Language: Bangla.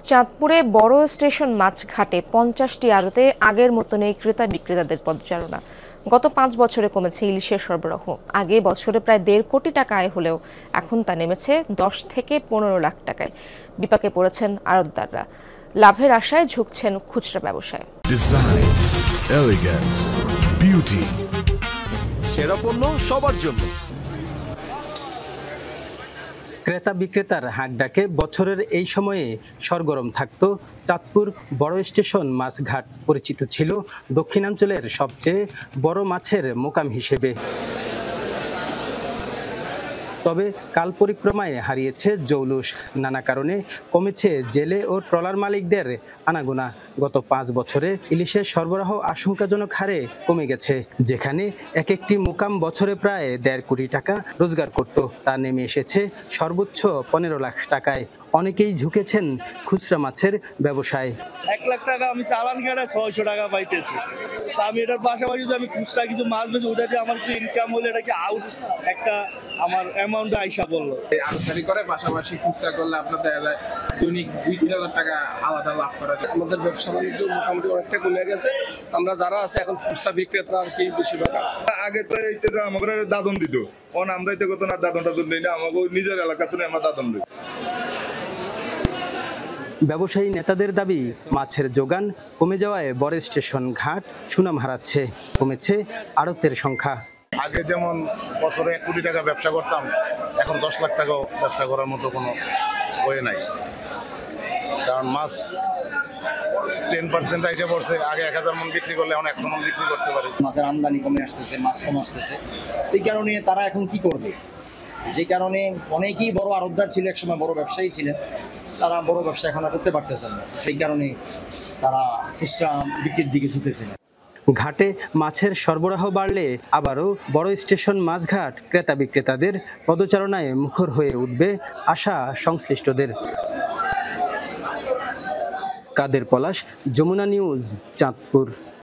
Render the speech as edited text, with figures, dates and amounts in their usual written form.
চাঁদপুরে বড় স্টেশন মাছঘাটে ৫০টি আড়তে আগের মতো নেই ক্রেতা বিক্রেতাদের পদচারণা। গত ৫ বছরে কমেছে ইলিশের সরবরাহ। আগে বছরে প্রায় ১.৫ কোটি টাকা আয় হলেও এখন তা নেমেছে ১০ থেকে ১৫ লাখ টাকায়। বিপাকে পড়েছেন আড়তদাররা, লাভের আশায় ঝুঁকছেন খুচরা ব্যবসায়। ডিজাইন, এলিগেন্স, বিউটি, সেরা পণ্য সবার জন্য। ক্রেতা বিক্রেতার হাঁকডাকে বছরের এই সময়ে সরগরম থাকত চাঁদপুর বড় স্টেশন মাছঘাট। পরিচিত ছিল দক্ষিণাঞ্চলের সবচেয়ে বড় মাছের মোকাম হিসেবে। তবে কাল পরিক্রমায় হারিয়েছে জৌলুস। নানা কারণে কমেছে জেলে ও ট্রলার মালিকদের আনাগোনা। গত ৫ বছরে ইলিশের সরবরাহ আশঙ্কাজনক হারে কমে গেছে। যেখানে এক একটি মোকাম বছরে প্রায় ১.৫ কোটি টাকা রোজগার করত, তা নেমে এসেছে সর্বোচ্চ ১৫ লাখ টাকায়। অনেকেই ঝুঁকেছেন খুচরা মাছের ব্যবসায়। ১ লাখ টাকা আমি চালান কেটে ৬০০ টাকা পাইতেছি। তা আমি এটার পাশাপাশি যদি আমি খুচরা কিছু মাছ বেশি ওটা দিয়ে আমার কিছু ইনকাম হলে এটা কি আউট একটা আমার অ্যামাউন্ট আইসা বললো। আড়তদারি করে পাশাপাশি খুচরা করলে আপনার দেখা যায় দৈনিক ২-৩ হাজার টাকা আলাদা লাভ করা যায়। আমাদের ব্যবসা বাণিজ্য মোটামুটি অনেকটা কমে গেছে। আমরা যারা আছে এখন খুচরা বিক্রেতা আর কি বেশিরভাগ আছে। আগে তো এইটা আমাদের দাদন দিত, কারণ আমরা তো কত না দাদন টাদন নেই না, আমাকে নিজের এলাকাতে আমরা দাদন দিই। ব্যবসায়ী নেতাদের দাবি, মাছের যোগান কমে যাওয়ায় বড় স্টেশন ঘাট সুনাম হারাচ্ছে। কমেছে আড়তের সংখ্যা। আগে যেমন বছরে ১ কোটি টাকা ব্যবসা করতাম, এখন ১০ লাখ টাকাও ব্যবসা করার মতো কোনো ওয়ে নাই। কারণ মাছ 10% আইসে পড়ছে। আগে ১,০০০ মন বিক্রি করলে এখন ১০০ মন বিক্রি করতে পারে। মাছের আমদানি কমে আসতেছে, মাছ কম আসতেছে। এই কারণে তারা এখন কি করবে? যে কারণে অনেকেই বড় আড়তদার ছিল, একসময় বড় ব্যবসায়ী ছিলেন, তারা বড় ব্যবসা এখন আর করতে পারতেছেন না। সেই কারণে তারা খুচরা বিক্রির দিকে ঝুঁকেছে। ঘাটে মাছের সরবরাহ বাড়লে আবারও বড় স্টেশন মাছঘাট ক্রেতা বিক্রেতাদের পদচারণায় মুখর হয়ে উঠবে আশা সংশ্লিষ্টদের। কাদের পলাশ, যমুনা নিউজ, চাঁদপুর।